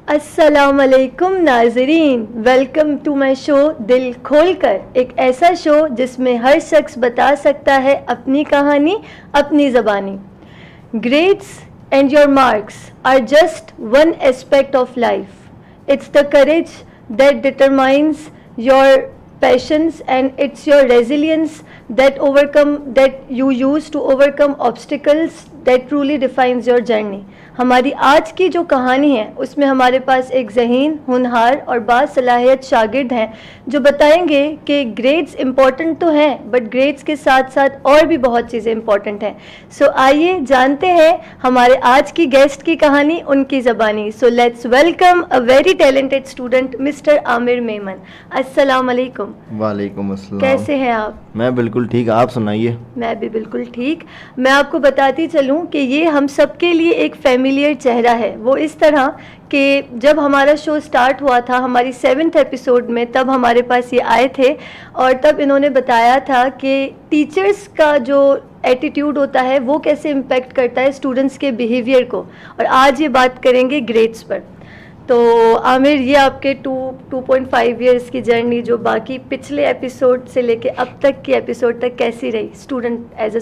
अस्सलाम वालेकुम नाजरीन, वेलकम टू माई शो दिल खोल कर। एक ऐसा शो जिसमें हर शख्स बता सकता है अपनी कहानी अपनी ज़बानी। Grades and your marks are just one aspect of life. It's the courage that determines your passions, and it's your resilience that you use to overcome obstacles that truly defines your journey. हमारी आज की जो कहानी है उसमें हमारे पास एक ज़हीन, होनहार और बासलाहियत शागिर्द हैं जो बताएंगे कि ग्रेड्स इम्पॉर्टेंट तो हैं बट ग्रेड्स के साथ साथ और भी बहुत चीज़ें इम्पॉर्टेंट हैं। सो आइए जानते हैं हमारे आज की गेस्ट की कहानी उनकी ज़बानी। So let's welcome a very talented student mister Aamir Memon. अस्सलाम वालेकुम। वालेकुम अस्सलाम। कैसे हैं आप? मैं बिल्कुल ठीक, आप सुनाइए। मैं भी बिल्कुल ठीक। मैं आपको बताती चलूं कि ये हम सब के लिए एक फेमिलियर चेहरा है। वो इस तरह कि जब हमारा शो स्टार्ट हुआ था हमारी 7th एपिसोड में, तब हमारे पास ये आए थे और तब इन्होंने बताया था कि टीचर्स का जो एटीट्यूड होता है वो कैसे इम्पेक्ट करता है स्टूडेंट्स के बिहेवियर को। और आज ये बात करेंगे ग्रेड्स पर। तो आमिर, ये आपके 2.5 इयर्स की जर्नी जो बाकी पिछले एपिसोड से लेके अब तक की एपिसोड तक कैसी रही एज अ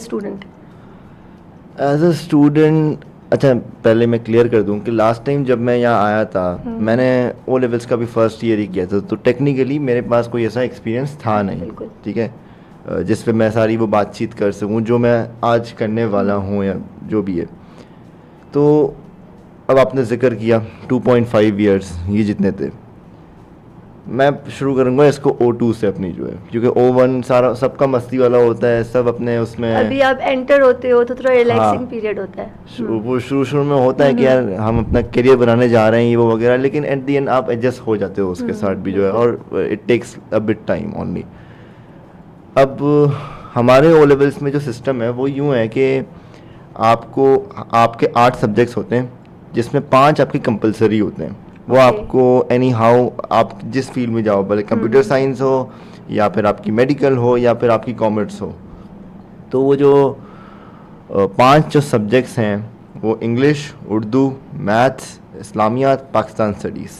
स्टूडेंट? अच्छा, पहले मैं क्लियर कर दूं कि लास्ट टाइम जब मैं यहाँ आया था मैंने ओ लेवल्स का भी फर्स्ट ईयर ही किया था, तो टेक्निकली मेरे पास कोई ऐसा एक्सपीरियंस था नहीं, ठीक है, जिस पे मैं सारी वो बातचीत कर सकूं जो मैं आज करने वाला हूँ या जो भी है। तो अब आपने जिक्र किया 2.5 इयर्स, ये जितने थे, मैं शुरू करूँगा इसको O2 से अपनी जो है, क्योंकि O1 सारा सबका मस्ती वाला होता है, सब अपने उसमें अभी आप एंटर होते हो तो थोड़ा रिलैक्सिंग पीरियड होता है। वो शुरू में होता है कि यार हम अपना करियर बनाने जा रहे हैं ये वो वगैरह, लेकिन एट द एंड आप एडजस्ट हो जाते हो उसके साथ भी जो है, और it takes a bit time only. अब हमारे ओ लेवल्स में जो सिस्टम है वो यूँ है कि आपके 8 सब्जेक्ट्स होते हैं जिसमें 5 आपके कंपलसरी होते हैं। वो आपको एनी हाउ आप जिस फील्ड में जाओ, भले कंप्यूटर साइंस हो या फिर आपकी मेडिकल हो या फिर आपकी कॉमर्स हो, तो वो जो 5 जो सब्जेक्ट्स हैं वो इंग्लिश, उर्दू, मैथ्स, इस्लामियात, पाकिस्तान स्टडीज़,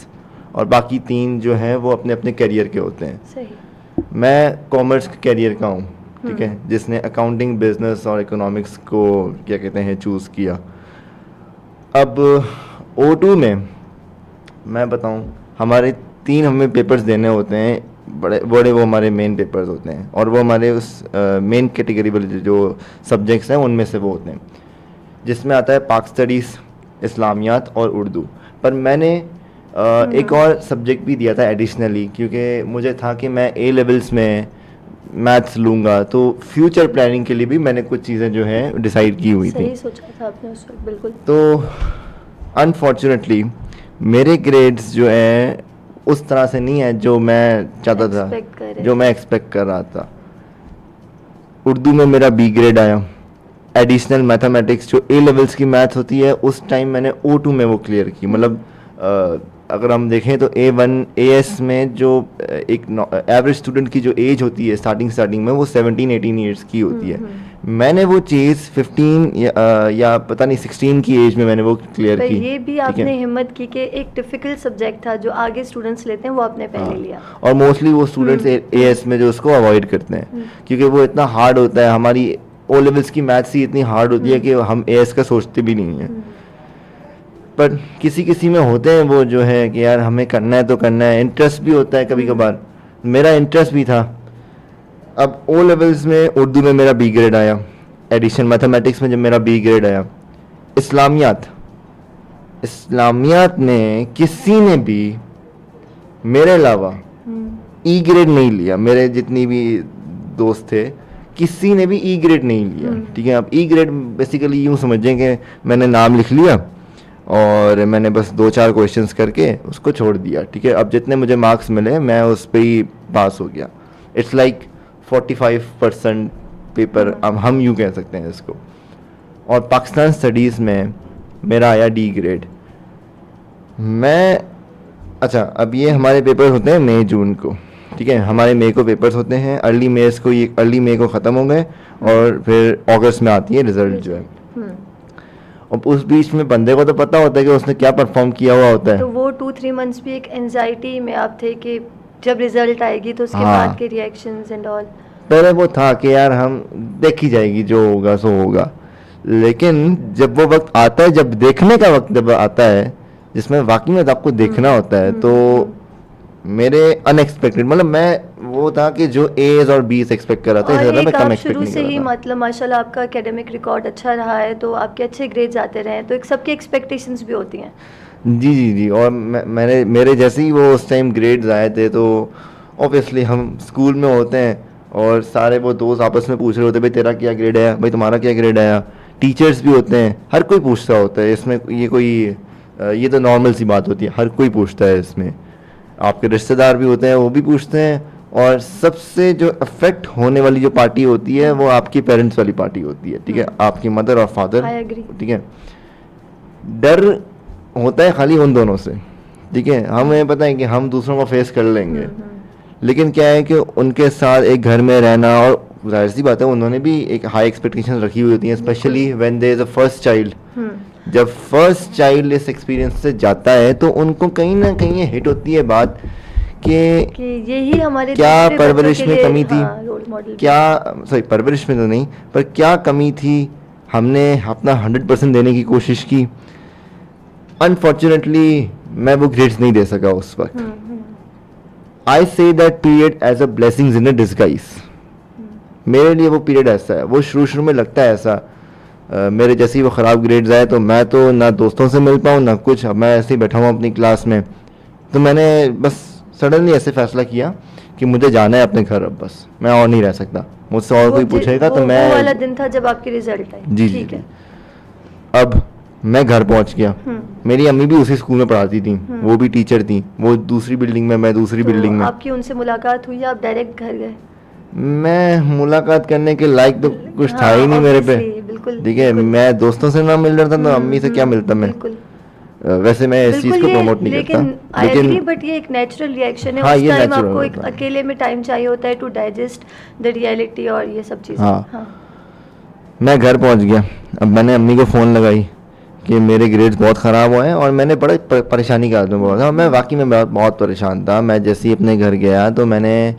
और बाकी 3 जो हैं वो अपने अपने करियर के होते हैं। सही। मैं कॉमर्स के करियर का हूँ, ठीक है, जिसने अकाउंटिंग, बिजनेस और इकोनॉमिक्स को क्या कहते हैं चूज़ किया। अब O2 में मैं बताऊं, हमारे 3 हमें पेपर्स देने होते हैं, बड़े बड़े वो हमारे मेन पेपर्स होते हैं, और वो हमारे उस मेन कैटेगरी वाले जो सब्जेक्ट्स हैं उनमें से वो होते हैं, जिसमें आता है पाक स्टडीज़, इस्लामियात और उर्दू। पर मैंने एक और सब्जेक्ट भी दिया था एडिशनली, क्योंकि मुझे था कि मैं A लेवल्स में मैथ्स लूँगा, तो फ्यूचर प्लानिंग के लिए भी मैंने कुछ चीज़ें जो हैं डिसाइड की हुई थी। सही सोचा था आपने उस वक्त, बिल्कुल। तो अनफॉर्चुनेटली मेरे ग्रेड्स जो हैं उस तरह से नहीं है जो मैं चाहता था, जो मैं एक्सपेक्ट कर रहा था। उर्दू में मेरा B ग्रेड आया। एडिशनल मैथमेटिक्स जो A लेवल्स की मैथ्स होती है उस टाइम मैंने O2 में वो क्लियर की। मतलब अगर हम देखें तो A1 AS में जो एक एवरेज स्टूडेंट की जो एज होती है स्टार्टिंग में वो 17-18 ईयर्स की होती है। मैंने वो चीज़ 15 या पता नहीं 16 की एज में मैंने वो क्लियर की। ये भी आपने हिम्मत की कि एक डिफ़िकल्ट सब्जेक्ट था जो आगे स्टूडेंट्स लेते हैं वो आपने पहले लिया। और मोस्टली वो स्टूडेंट्स AS में जो उसको अवॉइड करते हैं क्योंकि वो इतना हार्ड होता है। हमारी O लेवल्स की मैथ्स ही इतनी हार्ड होती है कि हम AS का सोचते भी नहीं हैं। पर किसी में होते हैं वो जो है कि यार हमें करना है तो करना है, इंटरेस्ट भी होता है कभी कभार। मेरा इंटरेस्ट भी था। अब O लेवल्स में उर्दू में मेरा B ग्रेड आया, एडिशन मैथमेटिक्स में जब मेरा B ग्रेड आया, इस्लामियात में किसी ने भी मेरे अलावा E ग्रेड नहीं लिया। मेरे जितनी भी दोस्त थे किसी ने भी E ग्रेड नहीं लिया, ठीक है। अब E ग्रेड बेसिकली यूँ समझें कि मैंने नाम लिख लिया और मैंने बस 2-4 क्वेश्चंस करके उसको छोड़ दिया, ठीक है। अब जितने मुझे मार्क्स मिले मैं उस पर ही पास हो गया। इट्स लाइक 45% पेपर, अब हम यूँ कह सकते हैं इसको। और पाकिस्तान स्टडीज़ में मेरा आया D ग्रेड। अच्छा, अब ये हमारे पेपर होते हैं मई जून को, ठीक है। हमारे मई को पेपर्स होते हैं, अर्ली मई को ख़त्म हो गए और फिर अगस्त में आती है रिज़ल्ट जो है। अब उस बीच में बंदे को तो पता होता है कि उसने क्या परफॉर्म किया हुआ होता है। तो वो 2-3 मंथ्स भी एक एंजाइटी में आप थे कि जब रिजल्ट आएगी तो उसके हाँ। बाद के रिएक्शंस एंड ऑल। पहले वो था कि यार हम देखी जाएगी, जो होगा सो होगा, लेकिन जब वो वक्त आता है, जब देखने का वक्त जब आता है जिसमें वाकई में आपको देखना होता है, तो मेरे अनएक्सपेक्टेड, मतलब मैं वो था कि जो एज और बीस एक्सपेक्ट कर रहा था, और इससे ज़्यादा मैं एक कम आप एक्सपेक्ट शुरू नहीं से कर ही रहा था। मतलब माशाल्लाह आपका एकेडमिक रिकॉर्ड अच्छा रहा है तो आपके अच्छे ग्रेड्स आते रहे हैं, तो एक सबकी एक्सपेक्टेशंस भी होती हैं। जी जी जी। और मैंने मेरे जैसे ही वो उस टाइम ग्रेड्स आए थे, तो ऑब्वियसली हम स्कूल में होते हैं और सारे वो दोस्त आपस में पूछ रहे होते हैं, भाई तेरा क्या ग्रेड आया, भाई तुम्हारा क्या ग्रेड आया। टीचर्स भी होते हैं, हर कोई पूछता होता है इसमें, ये तो नॉर्मल सी बात होती है, हर कोई पूछता है इसमें। आपके रिश्तेदार भी होते हैं, वो भी पूछते हैं, और सबसे जो अफेक्ट होने वाली जो पार्टी होती है वो आपकी पेरेंट्स वाली पार्टी होती है, ठीक है, आपकी मदर और फादर, I agree। ठीक है। डर होता है खाली उन दोनों से, ठीक है, हमें पता है कि हम दूसरों को फेस कर लेंगे, लेकिन क्या है कि उनके साथ एक घर में रहना, और जाहिर सी बात है उन्होंने भी एक हाई एक्सपेक्टेशन रखी हुई होती हैं, specially when there is a first child. जब फर्स्ट चाइल्ड इस एक्सपीरियंस से जाता है तो उनको कहीं ना कहीं ये हिट होती है बात कि यही हमारे क्या दूसरे बच्चों परवरिश के में लिए, कमी थी, हाँ, रोल मॉडल क्या, सॉरी परवरिश में तो नहीं, पर क्या कमी थी, हमने अपना 100% देने की कोशिश की। अनफॉर्चुनेटली मैं वो ग्रेड्स नहीं दे सका उस वक्त। I say that period as a blessings in a disguise. मेरे लिए वो पीरियड ऐसा है, वो शुरू में लगता है ऐसा, मेरे जैसे ही वो ख़राब ग्रेड्स आए तो मैं तो ना दोस्तों से मिल पाऊँ ना कुछ, अब मैं ऐसे ही बैठा हूँ अपनी क्लास में, तो मैंने बस सडनली ऐसे फैसला किया कि मुझे जाना है अपने घर, अब बस मैं और नहीं रह सकता, मुझसे और कोई पूछेगा तो मैं, वो वाला दिन था जब आपके रिजल्ट आए। जी जी ठीक जी। है। अब मैं घर पहुंच गया, मेरी अम्मी भी उसी स्कूल में पढ़ाती थी, वो भी टीचर थी, वो दूसरी बिल्डिंग में, मैं दूसरी तो बिल्डिंग में। आपकी उनसे मुलाकात हुई या आप डायरेक्ट घर गए? मैं मुलाकात करने के लायक तो कुछ था ही नहीं मेरे पे, बिल्कुल, ठीक है, मैं दोस्तों से ना मिल रहा था, तो अम्मी से क्या मिलता मैं। बिल्कुल वैसे मैं इस चीज़ बिल्कुल, को ये प्रमोट नहीं करता, लेकिन आई एग्री, बट ये एक नेचुरल रिएक्शन है। हाँ, उस ये टाइम natural आपको एक होता है। अकेले में टाइम चाहिए होता है टू डाइजेस्ट द रियलिटी और ये सब चीज़ें। हाँ। हाँ। मैं घर पहुंच गया। अब मैंने अम्मी को फ़ोन लगाई कि मेरे ग्रेड्स बहुत ख़राब हुए हैं, और मैंने बड़े परेशानी का आदमी बोला था, मैं वाकई में बहुत परेशान था। मैं जैसे ही अपने घर गया तो मैंने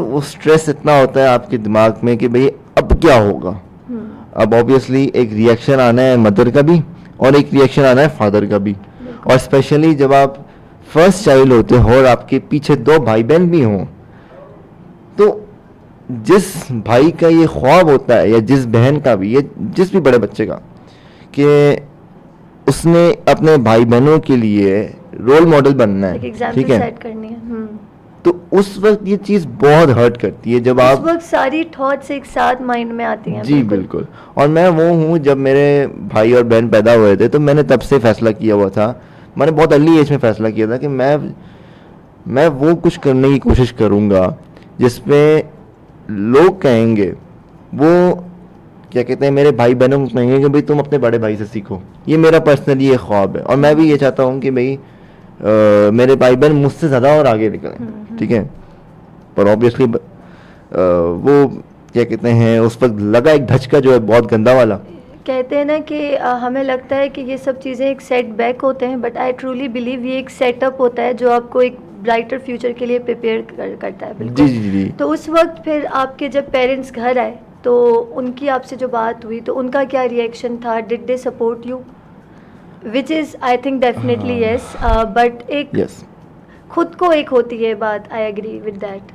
वो स्ट्रेस इतना होता है आपके दिमाग में कि भाई अब क्या होगा। अब ऑब्वियसली एक रिएक्शन आना है मदर का भी, और एक रिएक्शन आना है फादर का भी, और स्पेशली जब आप फर्स्ट चाइल्ड होते हो और आपके पीछे 2 भाई बहन भी हों, तो जिस भाई का ये ख्वाब होता है या जिस बहन का भी, ये जिस भी बड़े बच्चे का, कि उसने अपने भाई बहनों के लिए रोल मॉडल बनना एक है, एग्जाम्पल ठीक है, सेट करनी है। तो उस वक्त ये चीज़ बहुत हर्ट करती है जब उस आप, वक्त सारी थॉट्स एक साथ माइंड में आती हैं। जी बिल्कुल। और मैं वो हूँ, जब मेरे भाई और बहन पैदा हुए थे तो मैंने तब से फैसला किया हुआ था, मैंने बहुत अर्ली एज में फैसला किया था कि मैं वो कुछ करने की कोशिश करूँगा जिसमें लोग कहेंगे, वो क्या कहते हैं, मेरे भाई बहनों को कहेंगे कि भाई तुम अपने बड़े भाई से सीखो। ये मेरा पर्सनली ये ख्वाब है, और मैं भी ये चाहता हूँ कि भाई मेरे भाई बहन मुझसे ज़्यादा और आगे निकलें, ठीक है। पर ऑब्वियसली वो क्या कहते हैं, उस वक्त लगा एक धचका जो है बहुत गंदा वाला। कहते हैं ना कि हमें लगता है कि ये सब चीज़ें एक सेटबैक होते हैं, बट आई ट्रूली बिलीव ये एक सेटअप होता है जो आपको एक ब्राइटर फ्यूचर के लिए प्रिपेयर करता है। बिल्कुल। जी जी जी। तो उस वक्त फिर आपके जब पेरेंट्स घर आए तो उनकी आपसे जो बात हुई तो उनका क्या रिएक्शन था? Did they support you? Which is I think definitely yes, but एक यस, खुद को एक होती है बात। I agree with that.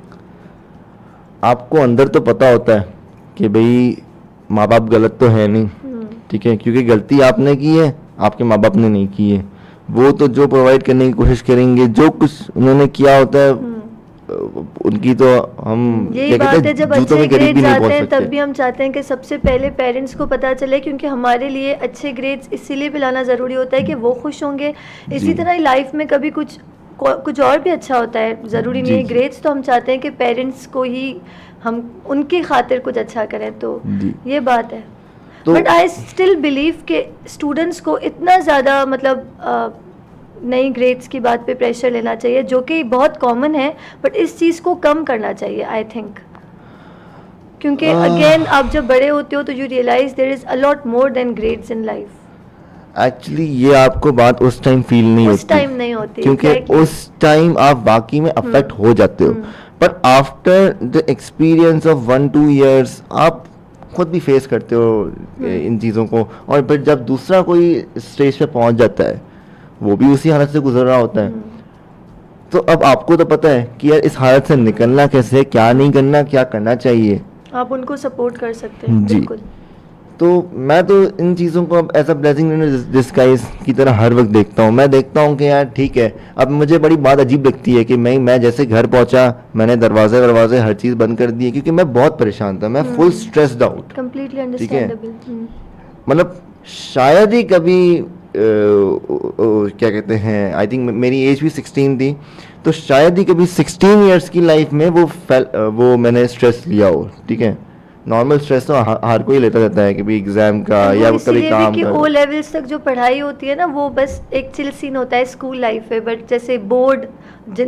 आपको अंदर तो पता होता है कि भाई माँ बाप गलत तो है नहीं, ठीक है, क्योंकि गलती आपने की है, आपके माँ बाप ने नहीं की है। वो तो जो प्रोवाइड करने की कोशिश करेंगे, जो कुछ उन्होंने किया होता है, उनकी तो हम यही क्या बात कहते है, जब हैं, जूतों अच्छे के करीब ग्रेड्स भी नहीं आते पहुंच हैं तब सकते। भी हम चाहते हैं कि सबसे पहले पेरेंट्स को पता चले, क्योंकि हमारे लिए अच्छे ग्रेड्स इसीलिए भी लाना ज़रूरी होता है कि वो खुश होंगे। इसी जी। तरह लाइफ में कभी कुछ और भी अच्छा होता है, ज़रूरी नहीं जी, है जी। ग्रेड्स। तो हम चाहते हैं कि पेरेंट्स को ही हम उनकी खातिर कुछ अच्छा करें, तो जी। ये बात है। तो बट आई स्टिल बिलीव कि स्टूडेंट्स को इतना ज़्यादा मतलब नई ग्रेड्स की बात पे प्रेशर लेना चाहिए, जो कि बहुत कॉमन है, बट इस चीज़ को कम करना चाहिए आई थिंक। क्योंकि अगेन आप जब बड़े होते हो तो you realise there is a lot more than grades in life. Actually ये आपको बात उस टाइम फील नहीं उस होती, टाइम नहीं होती क्योंकि exactly. उस टाइम आप बाकी में अफेक्ट हो जाते हो, पर after the experience of 1-2 years आप खुद भी फेस करते हो इन चीज़ों को, और फिर जब दूसरा कोई स्टेज पे पहुंच जाता है वो भी उसी हालत से गुजर रहा होता है, तो अब आपको तो पता है कि यार इस हालत से निकलना कैसे है, क्या नहीं करना, क्या करना चाहिए। आप उनको सपोर्ट कर सकते हैं जी। बिल्कुल। तो मैं तो इन चीज़ों को अब as a blessing in disguise की तरह हर वक्त देखता हूँ। मैं देखता हूँ कि यार ठीक है, अब मुझे बड़ी बात अजीब लगती है कि मैं जैसे घर पहुँचा, मैंने दरवाजे हर चीज़ बंद कर दी है, क्योंकि मैं बहुत परेशान था, मैं फुल स्ट्रेस्ड आउट, कंप्लीटली ठीक है। अंडरस्टैंडेबल। मतलब शायद ही कभी क्या कहते हैं, आई थिंक मेरी एज भी 16 थी, तो शायद ही कभी 16 years की लाइफ में वो मैंने स्ट्रेस लिया हो, ठीक है। नॉर्मल स्ट्रेस तो हर कोई लेता रहता है, कभी एग्जाम का या कभी काम का। ओ लेवल्स तक जो पढ़ाई होती है ना, वो बस एक चिल सीन होता है स्कूल लाइफ में, बट जैसे बोर्ड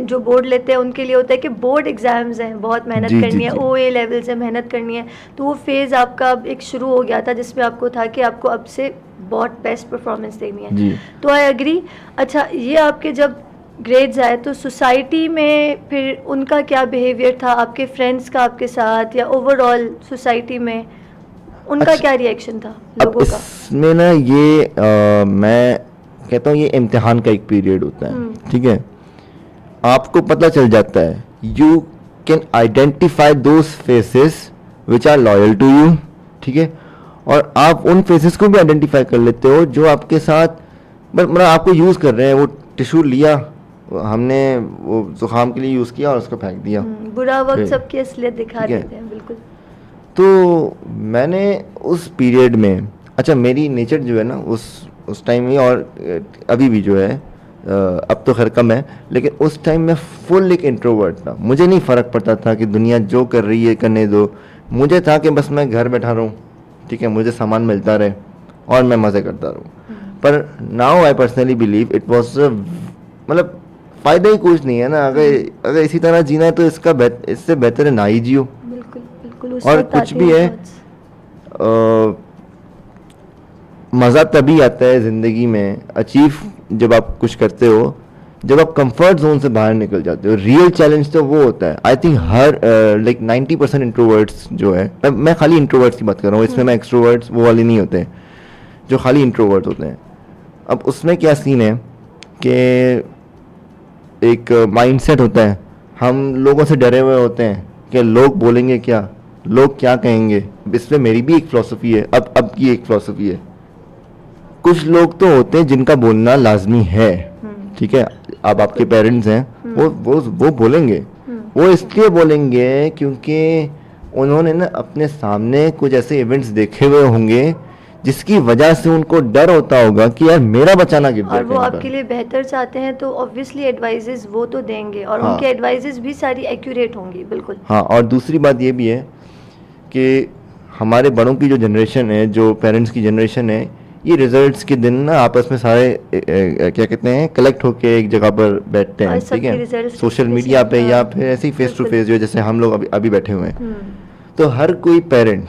जो बोर्ड लेते हैं उनके लिए होता है कि बोर्ड एग्जाम्स हैं, बहुत मेहनत जी, करनी जी, है, जी। ओ ए लेवल से मेहनत करनी है। तो वो फेज़ आपका अब एक शुरू हो गया था जिसमें आपको था कि आपको अब से बहुत बेस्ट परफॉर्मेंस देनी है। जी। तो आई एग्री। अच्छा, ये आपके जब ग्रेड्स आए तो सोसाइटी में फिर उनका क्या बिहेवियर था, आपके फ्रेंड्स का आपके साथ, या ओवरऑल सोसाइटी में उनका अच्छा, क्या रिएक्शन था अब लोगों का? इसमें ना ये मैं कहता हूँ ये इम्तिहान का एक पीरियड होता है, ठीक है। आपको पता चल जाता है, you can identify those faces which are loyal to you, ठीक है, और आप उन फेसेस को भी आइडेंटिफाई कर लेते हो जो आपके साथ मतलब आपको यूज़ कर रहे हैं। वो टिश्यू लिया हमने, वो जुकाम के लिए यूज़ किया और उसको फेंक दिया। बुरा वक्त फिर- सबकी असलियत दिखा ठीक है। देते हैं बिल्कुल। तो मैंने उस पीरियड में, अच्छा मेरी नेचर जो है ना उस टाइम में, और अभी भी जो है अब तो खैर कम है, लेकिन उस टाइम में फुल एक इंट्रोवर्ट था। मुझे नहीं फ़र्क पड़ता था कि दुनिया जो कर रही है करने दो, मुझे था कि बस मैं घर बैठा रहूँ, ठीक है, मुझे सामान मिलता रहे और मैं मज़े करता रहूँ। पर now I personally believe it was मतलब फ़ायदा ही कुछ नहीं है ना, अगर इसी तरह जीना है तो इससे बेहतर है ना ही जियो। बिल्कुल बिल्कुल। उस और वक्त कुछ आते भी हैं है, thoughts। मज़ा तभी आता है ज़िंदगी में, अचीव जब आप कुछ करते हो, जब आप कंफर्ट जोन से बाहर निकल जाते हो। रियल चैलेंज तो वो होता है, I think her like 90% introverts जो है, मैं खाली इंट्रोवर्ट्स की बात कर रहा हूँ, इसमें मैं एक्सट्रोवर्ट्स वो वाले नहीं होते जो खाली इंट्रोवर्ट्स होते हैं। अब उसमें क्या सीन है कि एक माइंडसेट होता है, हम लोगों से डरे हुए होते हैं कि लोग बोलेंगे क्या, लोग क्या कहेंगे। इसमें मेरी भी एक फ़िलॉसफी है, अब की एक फ़िलॉसफी है। कुछ लोग तो होते हैं जिनका बोलना लाजमी है, ठीक है, अब आपके पेरेंट्स हैं, वो बोलेंगे, वो इसलिए बोलेंगे क्योंकि उन्होंने ना अपने सामने कुछ ऐसे इवेंट्स देखे हुए होंगे जिसकी वजह से उनको डर होता होगा कि यार मेरा बच्चा ना गिर जाए और वो कहीं आपके पर। लिए बेहतर चाहते हैं तो ऑब्वियसली एडवाइजेस वो तो देंगे, और हाँ। उनके एडवाइजेस भी सारी एक्यूरेट होंगी बिल्कुल। हाँ, और दूसरी बात ये भी है कि हमारे बड़ों की जो जनरेशन है, जो पेरेंट्स की जनरेशन है, ये रिजल्ट्स के दिन ना आपस में सारे क्या कहते हैं कलेक्ट होके एक जगह पर बैठते हैं, और ठीक सबके है, results सोशल के मीडिया पे साथ, या हाँ, फिर ऐसे ही फेस टू बिल्कुल। फेस जो जैसे हम लोग अभी बैठे हुए हैं। तो हर कोई पेरेंट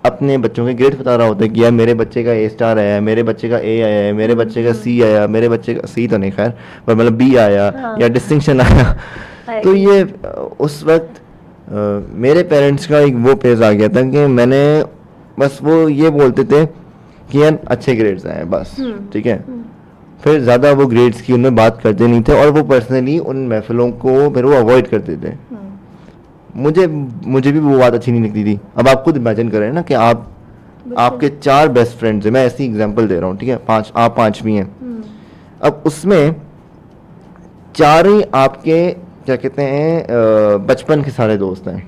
अपने बच्चों के ग्रेड बता रहा होता है कि यार मेरे बच्चे का A* आया है, मेरे बच्चे का A आया है, मेरे बच्चे का C आया, मेरे बच्चे का C तो नहीं खैर, पर मतलब B आया हाँ। या डिस्टिंक्शन आया। I तो agree। ये उस वक्त मेरे पेरेंट्स का एक वो फेज आ गया था कि मैंने बस वो ये बोलते थे कि यार अच्छे ग्रेड्स आए बस, ठीक है, फिर ज़्यादा वो ग्रेड्स की उनमें बात करते नहीं थे, और वो पर्सनली उन महफिलों को फिर वो अवॉइड करते थे। मुझे भी वो बात अच्छी नहीं लगती थी। अब आप खुद इमेजिन करें ना कि आपके 4 बेस्ट फ्रेंड्स हैं, मैं ऐसी एग्जांपल दे रहा हूँ, ठीक है, आप 5 भी हैं। अब उसमें 4 ही आपके क्या कहते हैं बचपन के सारे दोस्त हैं,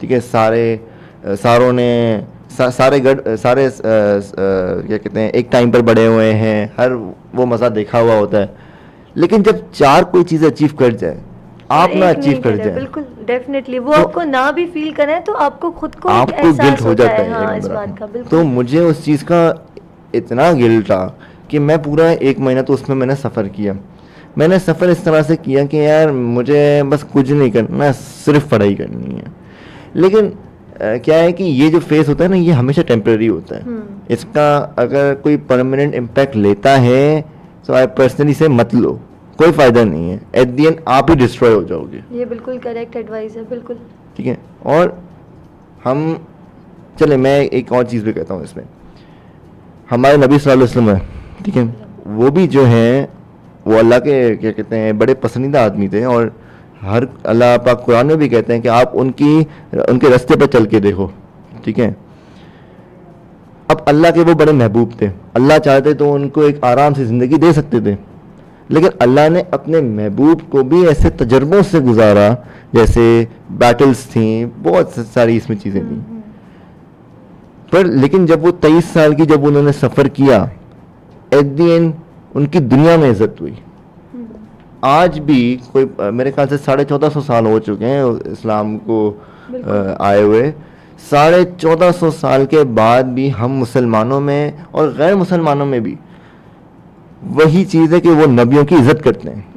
ठीक है, सारों ने सारे क्या कहते हैं एक टाइम पर बड़े हुए हैं, हर वो मज़ा देखा हुआ होता है। लेकिन जब 4 कोई चीज़ अचीव कर जाए, आप ना एक अचीव नहीं कर करे, जाए, बिल्कुल डेफिनेटली वो तो आपको ना भी फील करें तो आपको खुद को एक आपको एहसास गिल्ट हो होता जाता है हाँ, एक इस बार। बात का बिल्कुल। तो मुझे उस चीज़ का इतना गिल्ट था कि मैं पूरा 1 महीना तो उसमें मैंने सफ़र किया। मैंने सफ़र इस तरह से किया कि यार मुझे बस कुछ नहीं करना, सिर्फ पढ़ाई करनी है। लेकिन क्या है कि ये जो फेस होता है ना, ये हमेशा टेम्पररी होता है। इसका अगर कोई परमानेंट इम्पैक्ट लेता है तो आई पर्सनली से मत लो, कोई फ़ायदा नहीं है। एट दी एंड आप ही डिस्ट्रॉय हो जाओगे। ये बिल्कुल करेक्ट एडवाइस है, बिल्कुल। ठीक है। और हम चले, मैं एक और चीज़ भी कहता हूँ इसमें, हमारे नबी सल्लल्लाहु अलैहि वसल्लम है, ठीक है, वो भी जो हैं वो अल्लाह के क्या कहते हैं बड़े पसंदीदा आदमी थे। और हर अल्लाह पाक कुरान में भी कहते हैं कि आप उनके रास्ते पर चल के देखो। ठीक है। अब अल्लाह के वो बड़े महबूब थे, अल्लाह चाहते तो उनको एक आराम से ज़िंदगी दे सकते थे, लेकिन अल्लाह ने अपने महबूब को भी ऐसे तजर्बों से गुजारा, जैसे बैटल्स थी, बहुत सारी इसमें चीज़ें थी। पर लेकिन जब वो 23 साल की जब उन्होंने सफ़र किया, एट दी एंड उनकी दुनिया में इज्जत हुई। आज भी कोई मेरे ख्याल से 1450 साल हो चुके हैं इस्लाम को आए हुए, 1450 साल के बाद भी हम मुसलमानों में और गैर मुसलमानों में भी वही चीज़ है कि वो नबियों की इज्जत करते हैं।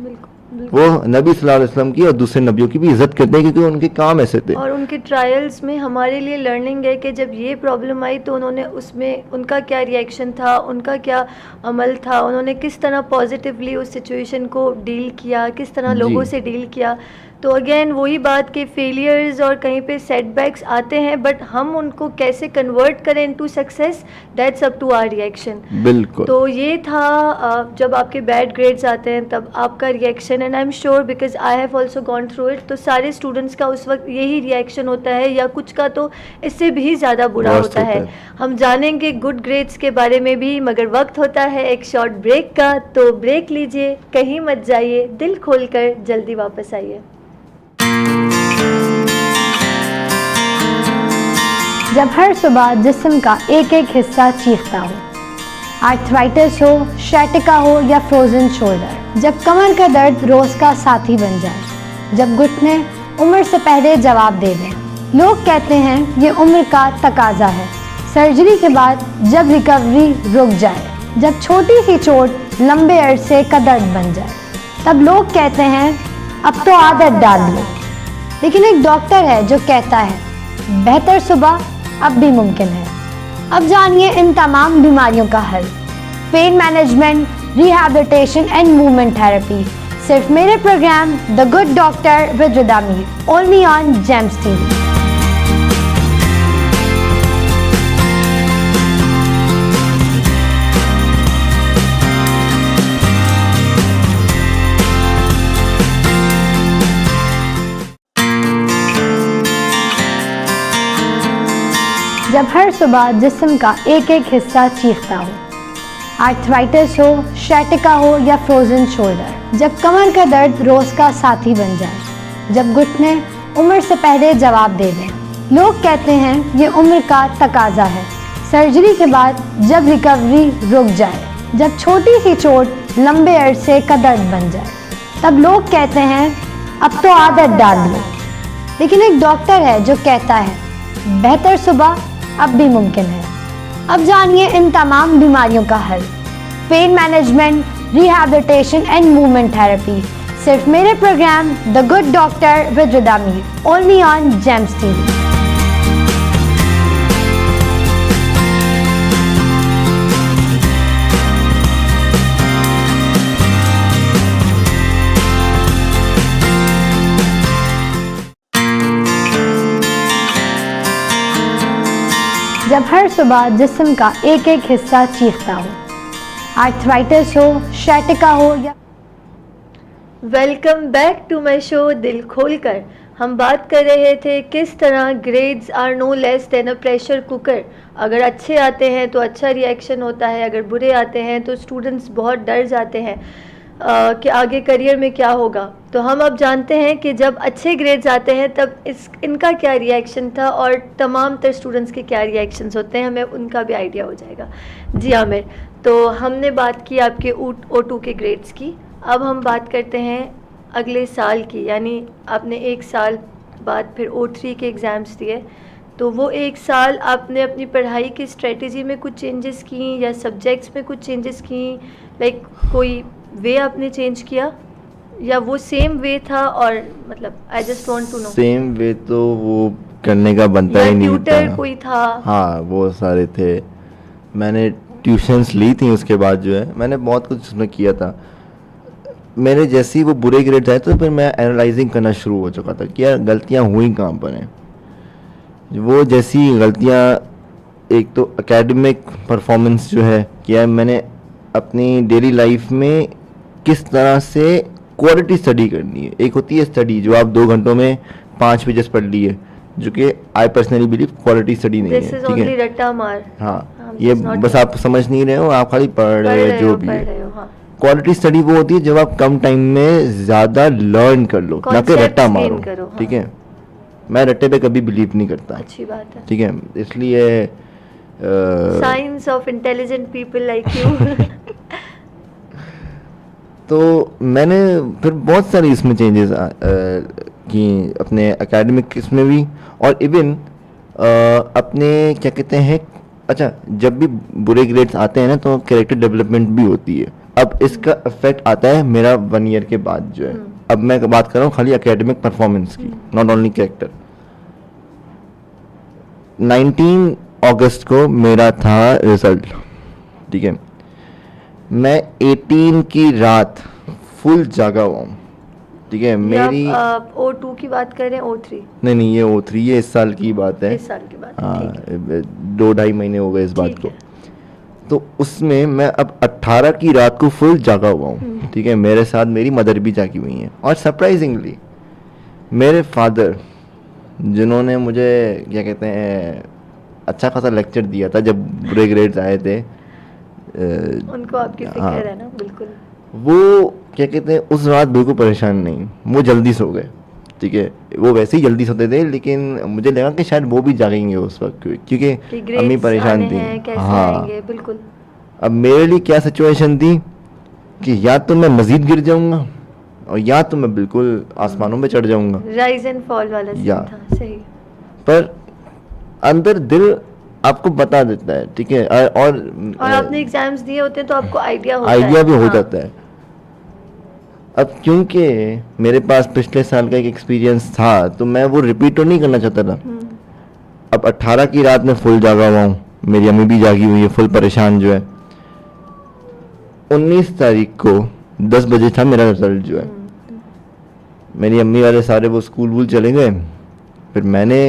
वो नबी सल्लल्लाहु अलैहि वसल्लम की और दूसरे नबियों की भी इज्जत करते हैं, क्योंकि उनके काम ऐसे थे। और उनके ट्रायल्स में हमारे लिए लर्निंग है कि जब ये प्रॉब्लम आई तो उन्होंने उसमें उनका क्या रिएक्शन था, उनका क्या अमल था, उन्होंने किस तरह पॉजिटिवली उस सिचुएशन को डील किया, किस तरह लोगों से डील किया। तो अगेन वही बात कि फेलियर्स और कहीं पे सेटबैक्स आते हैं, बट हम उनको कैसे कन्वर्ट करें into success, that's up to our reaction. बिल्कुल। तो ये था जब आपके बैड ग्रेड्स आते हैं तब आपका reaction, and I am sure because I have also gone through it, तो सारे स्टूडेंट्स का उस वक्त यही रिएक्शन होता है, या कुछ का तो इससे भी ज़्यादा बुरा होता है। हम जानेंगे गुड ग्रेड्स के बारे में भी, मगर वक्त होता है एक शॉर्ट ब्रेक का, तो ब्रेक लीजिए, कहीं मत जाइए, दिल खोलकर जल्दी वापस आइए। जब हर सुबह जिस्म का एक एक हिस्सा चीखता हो, आर्थराइटिस हो, शैटिका हो या फ्रोजन शोल्डर, जब कमर का दर्द रोज का साथी बन जाए, जब घुटने उम्र से पहले जवाब दे दें। लोग कहते हैं ये उम्र का तकाजा है। सर्जरी के बाद जब रिकवरी रुक जाए, जब छोटी सी चोट लंबे अरसे का दर्द बन जाए, तब लोग कहते हैं अब तो आदत डाल लो। लेकिन एक डॉक्टर है जो कहता है बेहतर सुबह अब भी मुमकिन है। अब जानिए इन तमाम बीमारियों का हल, pain management, rehabilitation and movement therapy, सिर्फ मेरे program the good doctor with Rida Mir, only on Gems TV. जब हर सुबह जिस्म का एक एक हिस्सा चीखता हो, आर्थराइटिस हो, शैटिका हो या फ्रोजन शोल्डर, जब कमर का दर्द रोज का साथी बन जाए, जब घुटने उम्र से पहले जवाब दे दें। लोग कहते हैं ये उम्र का तकाजा है। सर्जरी के बाद जब रिकवरी रुक जाए, जब छोटी सी चोट लंबे अरसे का दर्द बन जाए, तब लोग कहते हैं अब तो आदत डाल लो। लेकिन एक डॉक्टर है जो कहता है बेहतर सुबह अब भी मुमकिन है। अब जानिए इन तमाम बीमारियों का हल, pain management, rehabilitation and movement therapy, सिर्फ मेरे program the good doctor with Rida Mir, only on Gems TV. जब हर सुबह जिस्म का एक एक हिस्सा चीखता हो, आर्थराइटिस हो, शैटिका हो या welcome back to my show दिल खोलकर। हम बात कर रहे थे किस तरह grades are no less than a pressure cooker. अगर अच्छे आते हैं तो अच्छा रिएक्शन होता है, अगर बुरे आते हैं तो स्टूडेंट्स बहुत डर जाते हैं कि आगे करियर में क्या होगा। तो हम अब जानते हैं कि जब अच्छे ग्रेड्स आते हैं तब इनका क्या रिएक्शन था और तमाम तर स्टूडेंट्स के क्या रिएक्शंस होते हैं, हमें उनका भी आइडिया हो जाएगा। जी आमिर, तो हमने बात की आपके O2 के ग्रेड्स की, अब हम बात करते हैं अगले साल की, यानी आपने एक साल बाद फिर O3 के एग्ज़ाम्स दिए, तो वो एक साल आपने अपनी पढ़ाई की स्ट्रेटजी में कुछ चेंजेस की या सब्जेक्ट्स में कुछ चेंजेस की, लाइक कोई वे आपने चेंज किया या वो सेम वे था? और मतलब I just want to know. Same way तो वो करने का बनता ही नहीं ट्यूटर था। कोई था? हाँ वो सारे थे, मैंने ट्यूशन्स ली थी, उसके बाद जो है मैंने बहुत कुछ उसमें किया था। मेरे जैसे ही वो बुरे ग्रेड आए तो फिर मैं एनालाइजिंग करना शुरू हो चुका था कि यार गलतियाँ हुई कहाँ पर हैं। वो जैसी गलतियाँ, एक तो एकेडमिक परफॉर्मेंस जो है कि यार मैंने अपनी डेली लाइफ में किस तरह से क्वालिटी स्टडी करनी है। एक होती है स्टडी जो आप 2 घंटों में 5 पेजेस पढ़ लिए, जो कि I personally believe quality study नहीं दिस है, इज ठीक ओनली है। रट्टा मार। हाँ, हम ये just not बस आप समझ नहीं रहे हो, आप खाली पढ़ रहे हो जो भी पढ़ है। रहे हो, हाँ। क्वालिटी स्टडी वो होती है जब आप कम टाइम में ज़्यादा लर्न कर लो, ना कि Concepts रट्टा gain मारो, करो, हाँ। ठीक है। मैं रट्टे पे कभी बिलीव नहीं करता, अच्छी बात है। ठीक है, इसलिए science of intelligent people like you. तो मैंने फिर बहुत सारी इसमें चेंजेस की अपने एकेडमिक इसमें भी, और इवन अपने क्या कहते हैं, अच्छा जब भी बुरे ग्रेड्स आते हैं ना तो कैरेक्टर डेवलपमेंट भी होती है। अब इसका इफेक्ट आता है मेरा 1 ईयर के बाद जो है। अब मैं बात कर रहा हूँ खाली एकेडमिक परफॉर्मेंस की, नॉट ओनली कैरेक्टर। 19 अगस्त को मेरा था रिजल्ट, ठीक है। मैं 18 की रात फुल जागा हुआ हूँ, ठीक है। मेरी O2 की बात करें, O3? नहीं ये O3, ये इस साल की बात है। इस साल की बात है, हाँ, ठीक है। 2-2.5 महीने हो गए इस बात ठीक को। है। तो उसमें मैं अब 18 की रात को फुल जागा हुआ हूँ, ठीक है। मेरे साथ मेरी मदर भी जागी हुई हैं, और सरप्राइजिंगली मेरे फादर, जिन्होंने मुझे क्या कहते हैं अच्छा खासा लेक्चर दिया था जब बुरे ग्रेड्स आए थे, उनको आपकी फिक्र हाँ। है ना, बिल्कुल। वो क्या कहते हैं उस रात बिल्कुल परेशान नहीं, वो जल्दी सो गए, ठीक है। वो वैसे ही जल्दी सोते थे, लेकिन मुझे लगा कि शायद वो भी जागेंगे उस वक्त, कि क्योंकि grades अम्मी परेशान आने थी। हैं, कैसे हाँ, आएंगे, बिल्कुल। अब मेरे लिए क्या सिचुएशन थी कि या तो मैं मजीद गिर जाऊंगा, और या तो मैं बिल्कुल आसमानों में चढ़ जाऊंगा। राइज एंड फॉल वाला सीन या। था, सही। पर अंदर दिल आपको बता देता है, ठीक है। और आपने एग्जाम्स दिए होते हैं तो आपको आइडिया होता आइडिया है। भी हो हाँ। जाता है। अब क्योंकि मेरे पास पिछले साल का एक एक्सपीरियंस था, तो मैं वो रिपीट तो नहीं करना चाहता था। अब 18 की रात में फुल जागा हुआ हूँ, मेरी अम्मी भी जागी हुई है, फुल परेशान जो है। 19 तारीख को 10 बजे था मेरा रिजल्ट जो है। मेरी अम्मी वाले सारे वो स्कूल वूल चले गए, फिर मैंने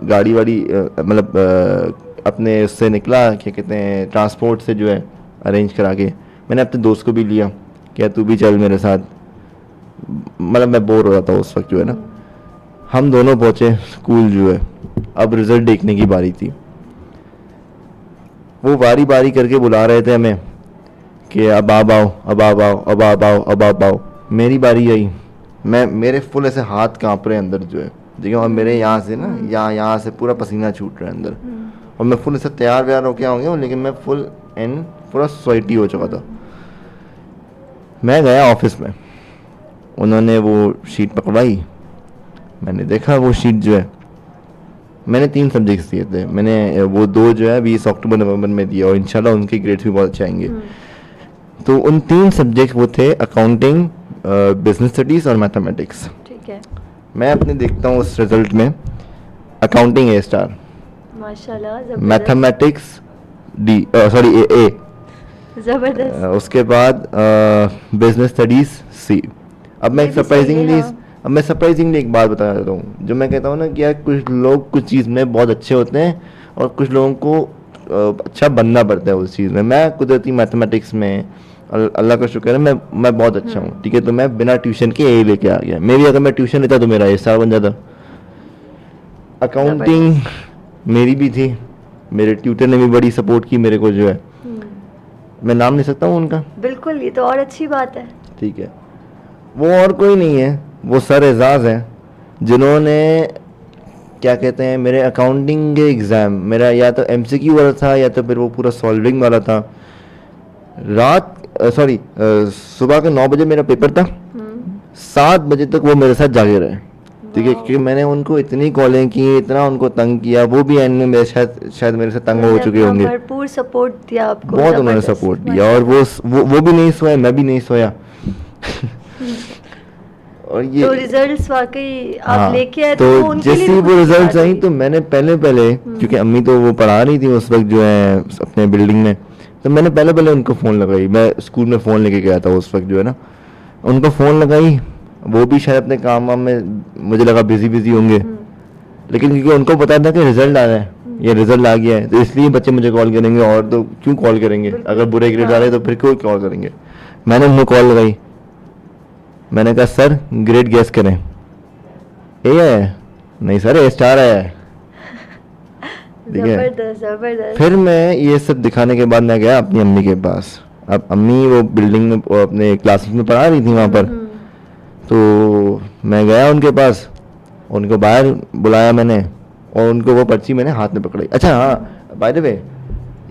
गाड़ी वाड़ी मतलब अपने उससे निकला, क्या कहते हैं ट्रांसपोर्ट से जो है अरेंज करा के। मैंने अपने दोस्त को भी लिया, क्या तू भी चल मेरे साथ, मतलब मैं बोर हो रहा था उस वक्त जो है ना। हम दोनों पहुंचे स्कूल जो है। अब रिजल्ट देखने की बारी थी, वो बारी बारी करके बुला रहे थे हमें कि अब आप आओ, अब आप आओ, अब आप आओ, अब आप आओ। मेरी बारी आई, मेरे फुल ऐसे हाथ कांप रहे अंदर जो है, ठीक है। और मेरे यहाँ से ना यहाँ से पूरा पसीना छूट रहा है अंदर, और मैं फुल ऐसे तैयार व्यार होके आऊँगा, लेकिन मैं फुल एंड पूरा स्वेटी हो चुका था। मैं गया ऑफिस में, उन्होंने वो शीट पकड़वाई, मैंने देखा वो शीट जो है, मैंने 3 सब्जेक्ट्स दिए थे। मैंने वो 2 जो है 20 अक्टूबर नवंबर में दिया, और इंशाल्लाह उनके ग्रेड्स भी बहुत अच्छे आएंगे। तो उन 3 सब्जेक्ट वो थे अकाउंटिंग, बिजनेस स्टडीज और मैथमेटिक्स, ठीक है। मैं अपने देखता हूँ उस रिजल्ट में अकाउंटिंग A स्टार, माशाल्लाह, जबरदस्त। मैथमेटिक्स D, सॉरी A, जबरदस्त। उसके बाद बिजनेस स्टडीज C। अब मैं ये भी सही है, हाँ। सरप्राइजिंगली एक बात बता देता हूँ, जो मैं कहता हूँ ना कि यार कुछ लोग कुछ चीज़ में बहुत अच्छे होते हैं, और कुछ लोगों को अच्छा बनना पड़ता है उस चीज़ में। मैं कुदरती मैथमेटिक्स में अल्लाह का शुक्र है मैं बहुत अच्छा हूँ, ठीक है। तो मैं बिना ट्यूशन के A लेके आ गया। मेरी अगर मैं ट्यूशन लेता तो मेरा A स्टार बन जाता। अकाउंटिंग मेरी भी थी, मेरे ट्यूटर ने भी बड़ी सपोर्ट की मेरे को जो है। मैं नाम ले सकता हूँ उनका? बिल्कुल, ये तो और अच्छी बात है। ठीक है, वो और कोई नहीं है, वो सर एजाज हैं, जिन्होंने क्या कहते हैं मेरे अकाउंटिंग के एग्ज़ाम, मेरा या तो MCQ वाला था या तो फिर वो पूरा सॉल्विंग वाला था। सुबह के 9 बजे मेरा पेपर था, 7 बजे तक वो मेरे साथ जागे रहे, ठीक है। क्योंकि मैंने उनको इतनी कॉलें की, इतना उनको तंग किया, वो भी एंड में मेरे शायद मेरे से तंग हो चुके होंगे। भरपूर सपोर्ट दिया आपको, बहुत उन्होंने जबरदस्त, सपोर्ट दिया, और वो भी नहीं सोया, मैं भी नहीं सोया। और ये तो रिजल्ट्स वाकई आप हाँ, लेके आए तो वो उनके लिए जैसे भी ही वो खुशी की रिजल्ट्स बात आई हुई। तो मैंने पहले क्योंकि अम्मी तो वो पढ़ा रही थी उस वक्त जो है अपने बिल्डिंग में, तो मैंने पहले उनको फ़ोन लगाई। मैं स्कूल में फ़ोन लेके गया था उस वक्त जो है ना, उनको फ़ोन लगाई। वो भी शायद अपने काम वाम में मुझे लगा बिजी होंगे, लेकिन क्योंकि उनको पता था कि रिजल्ट आ रहा है, ये रिजल्ट आ गया है, तो इसलिए बच्चे मुझे कॉल करेंगे, और तो क्यों कॉल करेंगे, बिल्कुल। अगर बुरे ग्रेड आ रहे हैं तो हाँ। फिर क्यों कॉल करेंगे। मैंने उन्हें कॉल लगाई, मैंने कहा सर ग्रेड गेस करें। ए है? नहीं सर ए स्टार आया है। ठीक है, जबरदस्त। फिर मैं ये सब दिखाने के बाद मैं गया अपनी अम्मी के पास। अब अम्मी वो बिल्डिंग में वो अपने क्लासेस में पढ़ा रही थी वहाँ पर, तो मैं गया उनके पास, उनको बाहर बुलाया मैंने, और उनको वो पर्ची मैंने हाथ में पकड़ाई। अच्छा हाँ, बाय द वे,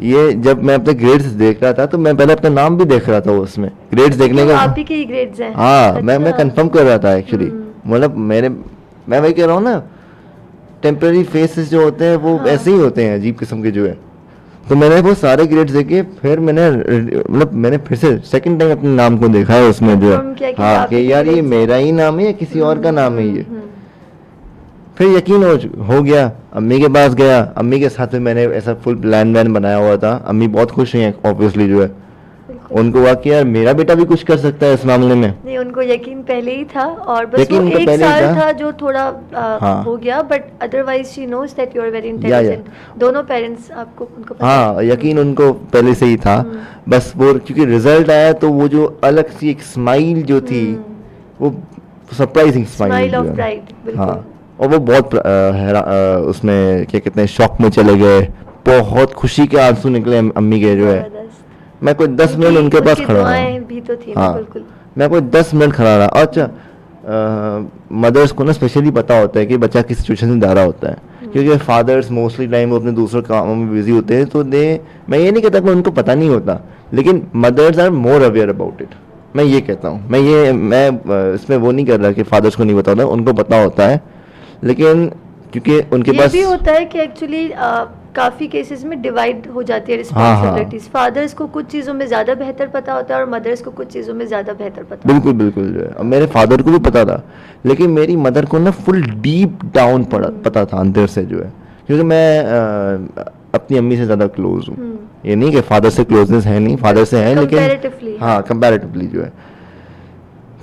ये जब मैं अपने ग्रेड्स देख रहा था तो मैं पहले अपना नाम भी देख रहा था उसमें, ग्रेड्स देखने तो का। आप ही के ही ग्रेड्स हैं। हाँ, मैं अच्छा। कंफर्म कर रहा था एक्चुअली, मतलब मैं वही कह रहा हूँ ना, टेम्पररी फेसेस जो होते हैं वो हाँ। ऐसे ही होते हैं, अजीब किस्म के जो है। तो मैंने वो सारे ग्रेड्स देखे, फिर मैंने फिर से सेकंड टाइम अपने नाम को देखा है उसमें जो Confirm किया है, कि हाँ, आप ही कि के यार ये grades हैं। मेरा ही नाम है या किसी और का नाम है ये। फिर यकीन हो गया, अम्मी के पास गया, अम्मी के साथ में मैंने ऐसा फुल प्लान वैन बनाया हुआ था। अम्मी बहुत खुश हैं ऑब्वियसली जो है, बिल्कुल। उनको हुआ कि यार मेरा बेटा भी कुछ कर सकता है इस मामले में। नहीं, उनको यकीन पहले ही था, और बस यकीन वो उनको एक पहले ही साल था। था जो थोड़ा हाँ। हो गया, but otherwise she knows that you are very yeah. Intelligent. दोनों पेरेंट्स आपको उनको पता है। हाँ, यकीन उनको पहले से ही था। बस वो क्योंकि रिजल्ट आया तो वो जो अलग सी एक स्माइल जो थी, वो surprising smile smile of pride, बिल्कुल। हाँ, और वो बहुत उसमें क्या कहते हैं, शॉक में चले गए, बहुत खुशी के आंसू निकले अम्मी के जो है। जबरदस्त। मैं कोई 10 मिनट उनके पास खड़ा रहा। दुआएं भी तो थी ना, हाँ, बिल्कुल। मैं कोई 10 मिनट खड़ा रहा। अच्छा, मदर्स को ना स्पेशली पता होता है कि बच्चा किस सिचुएशन से जा रहा होता है, क्योंकि फादर्स मोस्टली टाइम वो अपने दूसरे कामों में बिजी होते हैं, तो मैं ये नहीं कहता कि उनको पता नहीं होता, लेकिन mothers are more aware about it, मैं ये कहता हूँ। मैं इसमें वो नहीं कर रहा कि फादर्स को नहीं पता होता, उनको पता होता है, लेकिन क्योंकि उनके ये पास भी होता है कि एक्चुअली काफी केसेस में डिवाइड हो जाती है हाँ। रिस्पॉन्सिबिलिटीज। फादर्स को कुछ चीजों में ज्यादा बेहतर पता होता है और मदर्स को कुछ चीजों में ज्यादा बेहतर पता होता बिल्कुल जो है, अब मेरे फादर को भी पता था, लेकिन मेरी मदर को ना फुल डीप डाउन पता था अंदर से जो है, क्योंकि मैं अपनी अम्मी से ज़्यादा क्लोज हूँ। ये नहीं कि फादर से क्लोजनेस है नहीं, फादर से है, लेकिन Comparatively, हाँ, कंपैरेटिवली जो है।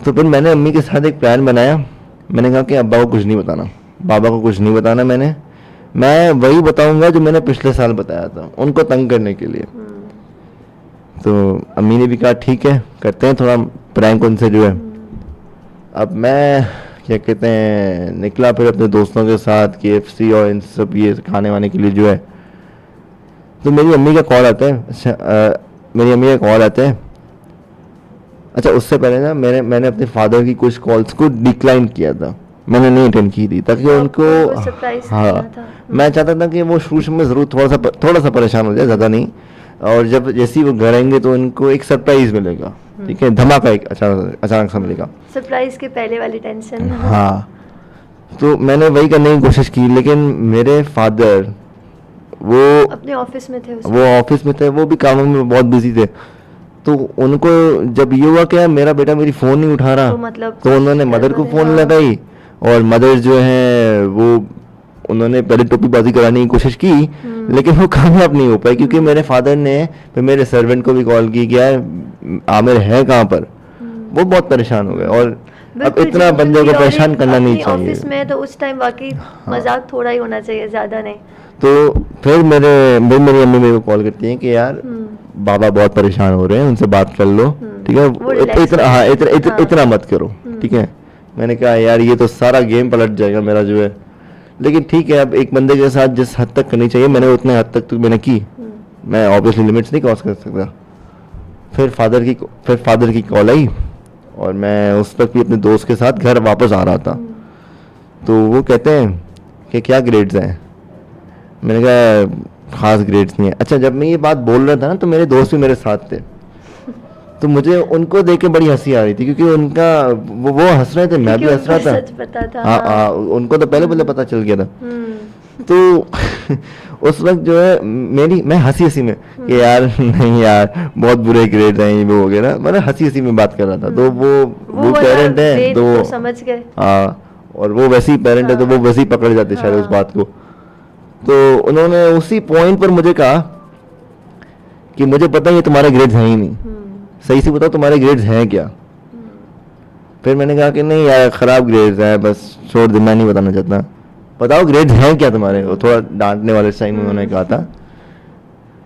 तो फिर मैंने अम्मी के साथ एक प्लान बनाया, मैंने कहा कि अब्बा को कुछ नहीं बताना, बाबा को कुछ नहीं बताना, मैं वही बताऊंगा जो मैंने पिछले साल बताया था, उनको तंग करने के लिए। तो अम्मी ने भी कहा ठीक है, करते हैं थोड़ा प्रैंक उनसे जो है। अब मैं क्या कहते हैं निकला फिर अपने दोस्तों के साथ KFC और इन सब ये खाने वाने के लिए जो है। तो मेरी अम्मी का कॉल आता है। अच्छा, मेरी अम्मी का कॉल आता है। अच्छा, उससे पहले ना मैंने अपने फादर की कुछ कॉल्स को डिक्लाइन किया था, मैंने नहीं अटेंड की थी, ताकि आपको उनको वो surprise हाँ, करना था। मैं चाहता था कि वो शुरू में ज़रूर थोड़ा सा परेशान हो जाए, ज़्यादा नहीं, और जब जैसे ही वो घर आएंगे तो उनको एक सरप्राइज मिलेगा, ठीक है, धमाका एक अचानक सा मिलेगा। सरप्राइज के पहले वाली टेंशन। हाँ, तो मैंने वही करने की कोशिश की, लेकिन मेरे फादर वो अपने ऑफिस में थे उस ऑफिस में थे, वो भी कामों में बहुत बिजी थे। तो उनको जब ये हुआ क्या मेरा बेटा मेरी फ़ोन नहीं उठा रहा, तो मतलब तो उन्होंने मदर को फ़ोन हाँ। लगाई, और मदर जो है वो उन्होंने पहले टोपीबाजी कराने की कोशिश की, लेकिन वो कामयाब नहीं हो पाई, क्योंकि मेरे फादर ने फिर मेरे सर्वेंट को भी कॉल की कि यार आमिर है कहाँ पर। वो बहुत परेशान हो गए, और अब बिल्कुल इतना genuinely, बंदे को और परेशान एक करना नहीं अपनी चाहिए। ऑफिस में तो उस टाइम वाकई मजाक थोड़ा ही होना चाहिए, ज्यादा नहीं। तो फिर मेरी अम्मी मेरे को कॉल करती हैं कि यार बाबा बहुत परेशान हो रहे हैं, उनसे बात कर लो, ठीक है, वो relax इतना हाँ, हो हाँ। इतना मत करो, ठीक है। मैंने कहा यार ये तो सारा गेम पलट जाएगा मेरा जो है, लेकिन ठीक है, अब एक बंदे के साथ जिस हद तक करनी चाहिए मैंने उतने हद तक तो मैंने की, मैं ऑब्वियसली लिमिट्स नहीं क्रॉस कर सकता। फिर फादर की कॉल आई, और मैं उस वक्त भी अपने दोस्त के साथ घर वापस आ रहा था। तो वो कहते हैं कि क्या ग्रेड्स हैं, मैंने कहा खास ग्रेड्स नहीं है। अच्छा, जब मैं ये बात बोल रहा था ना तो मेरे दोस्त भी मेरे साथ थे, तो मुझे उनको देख के बड़ी हंसी आ रही थी, क्योंकि उनका वो हंस रहे थे, मैं भी क्योंकि हंस रहा उनको था। सच पता था। हाँ, उनको तो पहले पता चल गया था। तो उस वक्त जो है मैं हंसी में कि यार नहीं यार बहुत बुरे ग्रेड हैं, ये वो हो गया ना, मतलब हंसी में बात कर रहा था। तो वो वाला पेरेंट है grade तो तो समझ गए। हाँ, और वो वैसे ही पेरेंट है तो वो वैसे ही पकड़ जाते शायद उस बात को। तो उन्होंने उसी पॉइंट पर मुझे कहा कि मुझे पता है ये तुम्हारे ग्रेड्स हैं ही नहीं, सही से बताओ तुम्हारे ग्रेड्स हैं क्या। फिर मैंने कहा कि नहीं यार खराब ग्रेड्स हैं, बस छोड़ दे, मैं नहीं बताना चाहता, बताओ ग्रेड्स हैं क्या तुम्हारे। वो थोड़ा डांटने वाले टाइम में उन्होंने कहा था।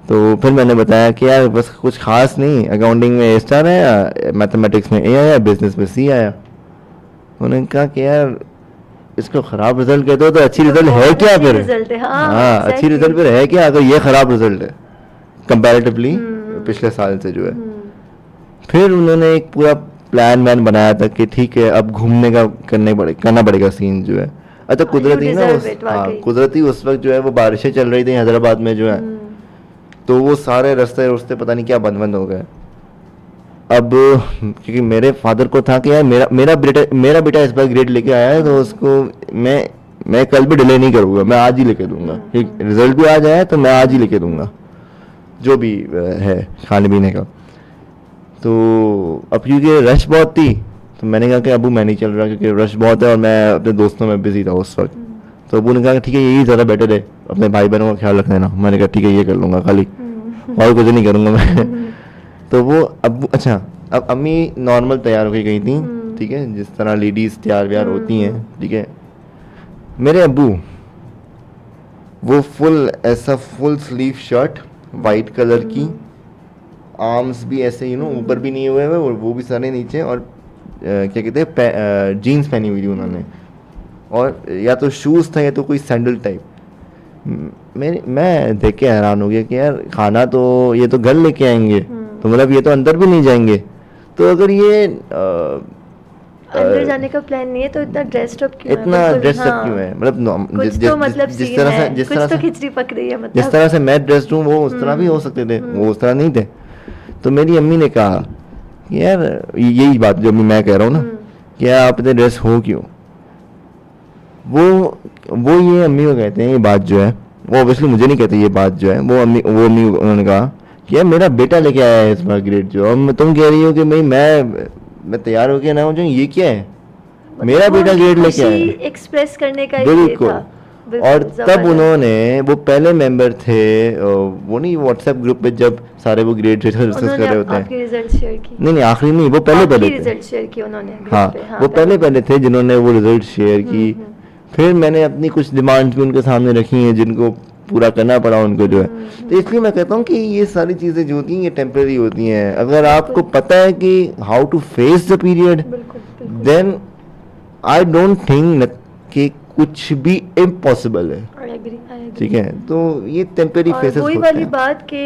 तो फिर मैंने बताया कि यार बस कुछ खास नहीं, अकाउंटिंग में ए स्टार आया, मैथमेटिक्स में ए आया, बिजनेस में सी आया। उन्होंने कहा कि यार इसको खराब रिजल्ट कहते हो तो अच्छी रिजल्ट है क्या फिर। रिजल्ट है, हाँ, अच्छी रिजल्ट फिर है क्या अगर ये खराब रिजल्ट है कंपैरेटिवली पिछले साल से जो है। फिर उन्होंने एक पूरा प्लान वैन बनाया था कि ठीक है अब घूमने का करना पड़ेगा सीन जो है। अच्छा कुदरती ना कुदरती उस वक्त जो है वो बारिशें चल रही थी हैदराबाद में जो है, तो वो सारे रास्ते पता नहीं क्या बंद हो गए। अब क्योंकि मेरे फादर को था कि यार मेरा बेटा इस बार ग्रेड लेके आया है तो उसको मैं कल भी डिले नहीं करूंगा, मैं आज ही लेके दूंगा। रिजल्ट भी आज आया तो मैं आज ही लेके दूंगा जो भी है खाने पीने का। तो अब क्योंकि रश बहुत थी तो मैंने कहा कि अबू मैं नहीं चल रहा क्योंकि रश बहुत है और मैं अपने दोस्तों में बिजी था उस वक्त। तो अबू ने कहा कि ठीक है यही ज़्यादा बेटर है, अपने भाई बहनों का ख्याल रख लेना। मैंने कहा ठीक है ये कर लूँगा खाली, और कुछ नहीं करूँगा मैं। तो वो अब अम्मी नॉर्मल तैयार होके गई थी, ठीक है, जिस तरह लेडीज़ तैयार व्यार होती हैं, ठीक है। मेरे अब्बू वो full sleeve shirt white colour की, आर्म्स भी ऐसे ऊपर भी नहीं हुए हुए और वो भी सारे नीचे, और क्या कहते हैं जीन्स पहनी हुई थी उन्होंने, और या तो शूज़ था या तो कोई सैंडल टाइप। मैं देख के हैरान हो गया कि यार खाना तो ये तो घर लेके आएंगे, तो मतलब ये तो अंदर भी नहीं जाएंगे। तो अगर ये अंदर जाने का प्लान नहीं है तो इतना ड्रेस्ड अप क्यों है? इतना ड्रेस्ड अप क्यों है? मतलब जिस तरह से खिचड़ी पक रही है, मतलब जिस तरह से मैं ड्रेस्ड हूँ वो उस तरह भी हो सकते थे, वो उस तरह नहीं थे। तो मेरी अम्मी ने कहा यार यही बात जो मैं कह रहा हूँ ना कि यार आप इतने ड्रेस हो क्यों। वो ये अम्मी को कहते हैं ये बात जो है, वो ऑब्वियसली मुझे नहीं कहते ये बात जो है, वो अम्मी उन्होंने कहा कि यार मेरा बेटा लेके आया है इस बार ग्रेड जो, और तुम कह रही हो कि भाई मैं तैयार होके ना हो जाऊँ, ये क्या है, मेरा बेटा ग्रेड लेके आया है। एक्सप्रेस करने का बिल्कुल। और तब उन्होंने वो पहले मेंबर थे वो नहीं व्हाट्सएप ग्रुप पे जब सारे वो ग्रेड डिस्कस कर रहे होते हैं, रिजल्ट शेयर की नहीं आखिरी नहीं, वो पहले रिजल्ट शेयर की उन्होंने हाँ, वो पहले थे जिन्होंने वो रिजल्ट शेयर की। फिर मैंने अपनी कुछ डिमांड्स भी उनके सामने रखी हैं जिनको पूरा करना पड़ा उनको जो है। तो इसलिए मैं कहता हूँ कि ये सारी चीज़ें जो होती हैं ये टेम्परेरी होती हैं। अगर आपको पता है कि how to face the period, then I don't think कि कुछ भी इम्पॉसिबल है, ठीक है। तो ये टेम्परेरी फेसेस होते हैं। वही वाली बात कि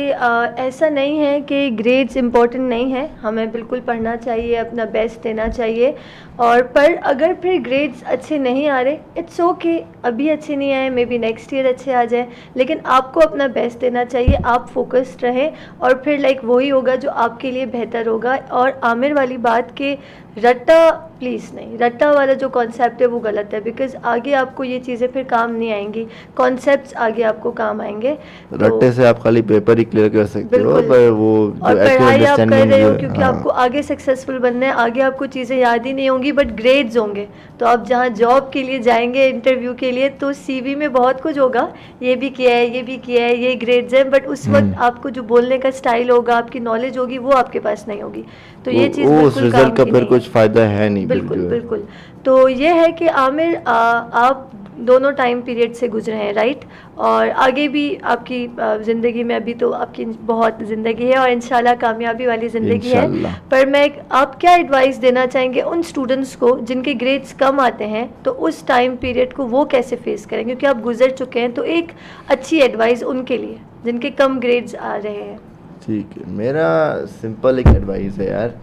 ऐसा नहीं है कि ग्रेड्स इम्पोर्टेंट नहीं है, हमें बिल्कुल पढ़ना चाहिए, अपना बेस्ट देना चाहिए। और पर अगर फिर ग्रेड्स अच्छे नहीं आ रहे, इट्स ओके, अभी अच्छे नहीं आए, मे बी नेक्स्ट ईयर अच्छे आ जाए, लेकिन आपको अपना बेस्ट देना चाहिए, आप फोकस्ड रहें और फिर वही होगा जो आपके लिए बेहतर होगा। और आमिर वाली बात के रट्टा प्लीज़ नहीं, रट्टा वाला जो कॉन्सेप्ट है वो गलत है, बिकॉज आगे आपको ये चीज़ें फिर काम नहीं आएंगी, कॉन्सेप्ट्स आगे आपको काम आएंगे। रट्टे से आप खाली पेपर ही क्लियर कर सकते हो, पर वो और पढ़ाई आप कर रहे हो क्योंकि आपको आगे सक्सेसफुल बनना है, आगे आपको चीज़ें याद ही नहीं होंगी बट ग्रेड्स होंगे। तो आप जहाँ जॉब के लिए जाएंगे इंटरव्यू के लिए तो सीवी में बहुत कुछ होगा, ये भी किया है, ये भी किया है, ये ग्रेड्स हैं, बट उस वक्त आपको जो बोलने का स्टाइल होगा, आपकी नॉलेज होगी, वो आपके पास नहीं होगी। तो ये चीज़ बिल्कुल रिजल्ट का फिर कुछ फायदा है नहीं। बिल्कुल। तो ये है कि आमिर आप दोनों टाइम पीरियड से गुजरे हैं, राइट, और आगे भी आपकी ज़िंदगी में अभी तो आपकी बहुत ज़िंदगी है और इंशाल्लाह कामयाबी वाली ज़िंदगी है। पर आप क्या एडवाइस देना चाहेंगे उन स्टूडेंट्स को जिनके ग्रेड्स कम आते हैं, तो उस टाइम पीरियड को वो कैसे फेस करें, क्योंकि आप गुजर चुके हैं, तो एक अच्छी एडवाइस उनके लिए जिनके कम ग्रेड्स आ रहे हैं। ठीक है, मेरा सिंपल एक एडवाइस है यार,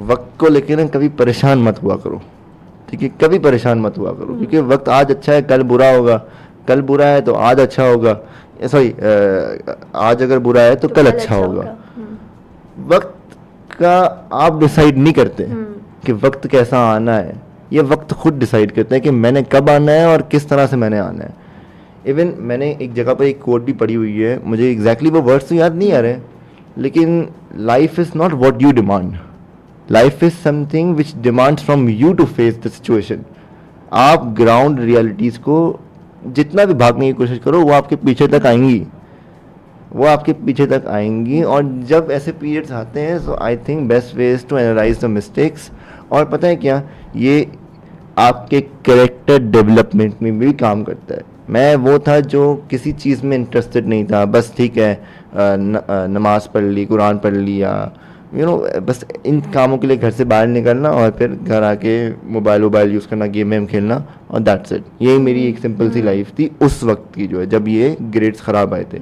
वक्त को लेकर ना कभी परेशान मत हुआ करो, ठीक है, कभी परेशान मत हुआ करो, क्योंकि वक्त आज अच्छा है कल बुरा होगा, कल बुरा है तो आज अच्छा होगा, सॉरी आज अगर बुरा है तो कल अच्छा होगा। वक्त का आप डिसाइड नहीं करते कि वक्त कैसा आना है, ये वक्त खुद डिसाइड करता है कि मैंने कब आना है और किस तरह से मैंने आना है। इवन मैंने एक जगह पर एक कोट भी पढ़ी हुई है, मुझे एग्जैक्टली वो वर्ड्स तो याद नहीं आ रहे, लेकिन life is not what you demand, life is something which demands from you to face the situation. आप ग्राउंड रियलिटीज़ को जितना भी भागने की कोशिश करो वो आपके पीछे तक आएंगी, वो आपके पीछे तक आएंगी। और जब ऐसे पीरियड्स आते हैं so I think best way is to analyse the mistakes. और पता है क्या, ये आपके कैरेक्टर डेवलपमेंट में भी काम करता है। मैं वो था जो किसी चीज़ में इंटरेस्टेड नहीं था, बस ठीक है नमाज पढ़ ली, कुरान पढ़ लिया, बस इन कामों के लिए घर से बाहर निकलना और फिर घर आके मोबाइल यूज़ करना, गेम वेम खेलना, और दैट्स इट। यही मेरी एक सिंपल सी लाइफ थी उस वक्त की, जो है जब ये ग्रेड्स ख़राब आए थे।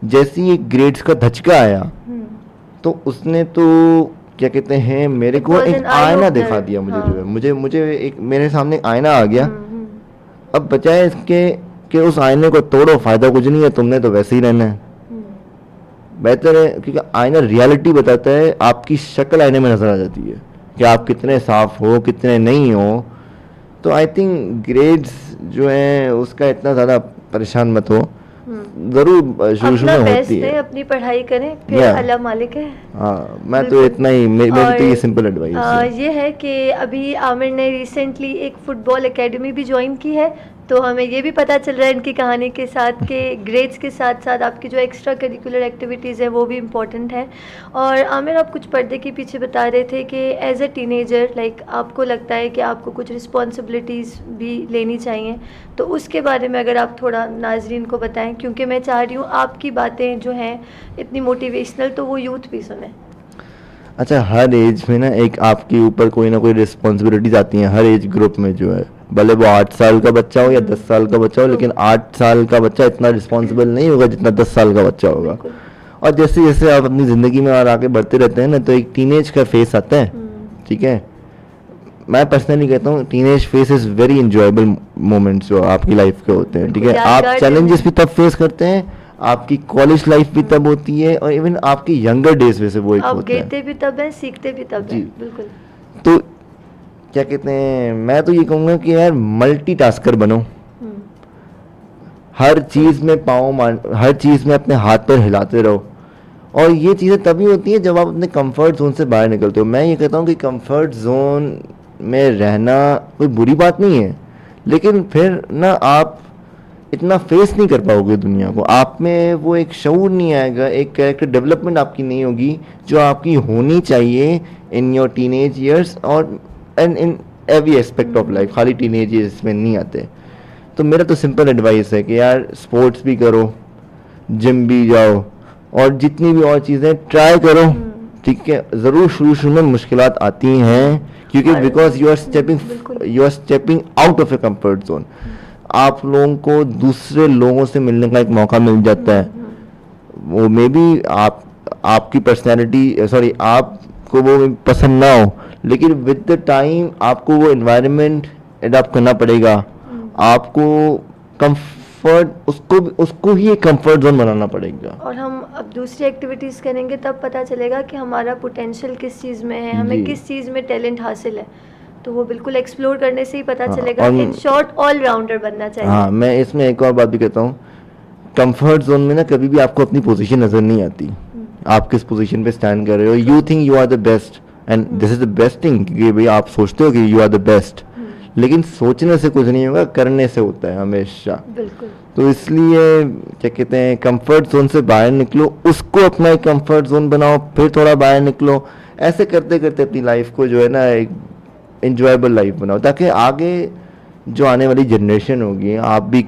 जैसे ही ग्रेड्स का धचका आया तो उसने तो क्या कहते हैं मेरे को एक आईना दिखा दिया मुझे, जो है मुझे एक मेरे सामने एक आईना आ गया। अब बचाए इसके कि उस आईने को तोड़ो, फायदा कुछ नहीं है, तुमने तो वैसे ही रहना है। बेहतर है, क्योंकि आईना रियलिटी बताता है, आपकी शक्ल आईने में नजर आ जाती है कि आप कितने साफ हो, कितने नहीं हो। तो आई थिंक ग्रेड्स जो है उसका इतना ज़्यादा परेशान मत हो, जरूर शुरू में होती है, अपनी पढ़ाई करें, फिर अल्लाह मालिक है। हाँ, मैं तो इतना ही, मेरी तो ये सिंपल एडवाइस है। ये है कि अभी आमिर ने रिसेंटली एक फुटबॉल एकेडमी भी ज्वाइन की है, तो हमें ये भी पता चल रहा है इनकी कहानी के साथ कि ग्रेड्स के साथ साथ आपकी जो एक्स्ट्रा करिकुलर एक्टिविटीज़ हैं वो भी इम्पॉर्टेंट हैं। और आमिर, आप कुछ पर्दे के पीछे बता रहे थे कि एज ए टीनेजर आपको लगता है कि आपको कुछ रिस्पॉन्सिबिलिटीज़ भी लेनी चाहिए, तो उसके बारे में अगर आप थोड़ा नाजरीन को बताएं, क्योंकि मैं चाह रही हूँ आपकी बातें जो हैं इतनी मोटिवेशनल तो वो यूथ भी सुने। अच्छा, हर एज में ना एक आपके ऊपर कोई ना कोई रिस्पॉन्सिबिलिटीज आती हैं, हर एज ग्रुप में जो है, भले वो 8 साल का बच्चा हो या 10 साल का बच्चा हो, लेकिन 8 साल का बच्चा इतना रिस्पॉन्सिबल नहीं होगा जितना 10 साल का बच्चा होगा। और जैसे जैसे आप अपनी ज़िंदगी में और आगे बढ़ते रहते हैं ना, तो एक टीनेज का फेस आता है, ठीक है। मैं पर्सनली कहता हूँ teenage face is very enjoyable moments जो आपकी लाइफ के होते हैं, ठीक है। आप चैलेंजेस भी तब फेस करते हैं, आपकी कॉलेज लाइफ भी तब होती है, और इवन आपकी यंगर डेज में से वो एक होता है, गिरते भी तब है, सीखते भी तब है। बिल्कुल। तो क्या कहते हैं, मैं तो ये कहूँगा कि यार मल्टीटास्कर बनो, हर चीज़ में हर चीज़ में अपने हाथ पर हिलाते रहो। और ये चीज़ें तभी होती हैं जब आप अपने कंफर्ट जोन से बाहर निकलते हो। मैं ये कहता हूँ कि कंफर्ट जोन में रहना कोई बुरी बात नहीं है, लेकिन फिर ना आप इतना फेस नहीं कर पाओगे दुनिया को, आप में वो एक शऊर नहीं आएगा, एक कैरेक्टर डेवलपमेंट आपकी नहीं होगी जो आपकी होनी चाहिए इन योर टीनेज ईयर्स और and in every aspect of life, खाली टीनेज ईयर्स में नहीं आते। तो मेरा तो सिंपल एडवाइस है कि यार स्पोर्ट्स भी करो, जिम भी जाओ, और जितनी भी और चीज़ें ट्राई करो, ठीक है। ज़रूर शुरू में मुश्किलात आती हैं, क्योंकि because you are stepping out of a comfort zone. आप लोगों को दूसरे लोगों से मिलने का एक मौका मिल जाता है, वो मे बी आपकी पर्सनैलिटी आपको वो पसंद ना हो, लेकिन विद द टाइम आपको वो एनवायरनमेंट एडॉप्ट करना पड़ेगा, आपको कंफर्ट उसको ही एक कंफर्ट जोन बनाना पड़ेगा। और हम अब दूसरी एक्टिविटीज़ करेंगे तब पता चलेगा कि हमारा पोटेंशियल किस चीज़ में है, हमें किस चीज़ में टैलेंट हासिल है, तो वो बिल्कुल एक्सप्लोर करने से ही पता चलेगा। इन शॉर्ट ऑलराउंडर बनना चाहिए। हाँ, मैं इसमें एक और बात भी कहता हूँ, कंफर्ट जोन में ना कभी भी आपको अपनी पोजीशन नज़र नहीं आती, आप किस पोजीशन पे स्टैंड कर रहे हो। You think you are the best and this is the best thing, कि भाई आप सोचते हो कि यू आर द बेस्ट, लेकिन सोचने से कुछ नहीं होगा, करने से होता है हमेशा। बिल्कुल। तो इसलिए क्या कहते हैं, कंफर्ट जोन से बाहर निकलो, उसको अपना एक कंफर्ट जोन बनाओ, फिर थोड़ा बाहर निकलो, ऐसे करते करते अपनी लाइफ को जो है ना एक एंजॉयबल लाइफ बनाओ, ताकि आगे जो आने वाली जनरेशन होगी, आप भी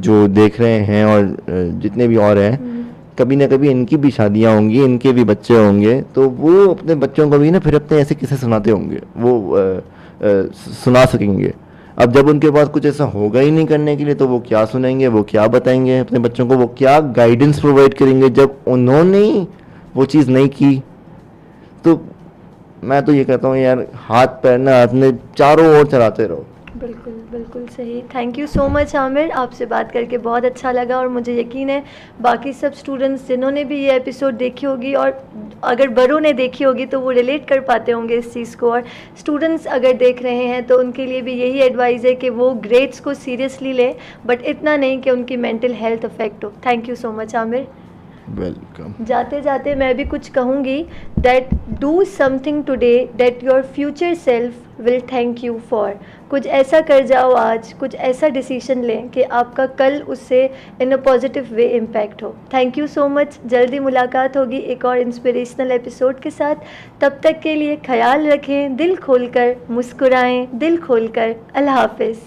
जो देख रहे हैं और जितने भी और हैं, कभी ना कभी इनकी भी शादियां होंगी, इनके भी बच्चे होंगे, तो वो अपने बच्चों को भी ना फिर अपने ऐसे किस्से सुनाते होंगे, वो सुना सकेंगे। अब जब उनके पास कुछ ऐसा होगा ही नहीं करने के लिए, तो वो क्या सुनाएंगे, वो क्या बताएंगे अपने बच्चों को, वो क्या गाइडेंस प्रोवाइड करेंगे जब उन्होंने वो चीज़ नहीं की। तो मैं तो ये कहता हूँ यार, हाथ पैर ना अपने चारों ओर चलाते रहो, बिल्कुल बिल्कुल सही। Thank you so much Aamir, आपसे बात करके बहुत अच्छा लगा और मुझे यकीन है बाकी सब स्टूडेंट्स जिन्होंने भी ये एपिसोड देखी होगी और अगर बड़ों ने देखी होगी तो वो रिलेट कर पाते होंगे इस चीज़ को, और स्टूडेंट्स अगर देख रहे हैं तो उनके लिए भी यही एडवाइस है कि वो ग्रेड्स को सीरियसली लें, बट इतना नहीं कि उनकी मेंटल हेल्थ अफेक्ट हो। Thank you so much Aamir. Welcome. जाते जाते मैं भी कुछ कहूँगी, that do something today that your future self will thank you for. कुछ ऐसा कर जाओ आज, कुछ ऐसा डिसीजन लें कि आपका कल उससे इन अ पॉजिटिव वे इम्पैक्ट हो। Thank you so much. जल्दी मुलाकात होगी एक और इंस्पिरेशनल एपिसोड के साथ। तब तक के लिए ख्याल रखें, दिल खोलकर मुस्कुराएं, दिल खोलकर। अल्लाह हाफिज़।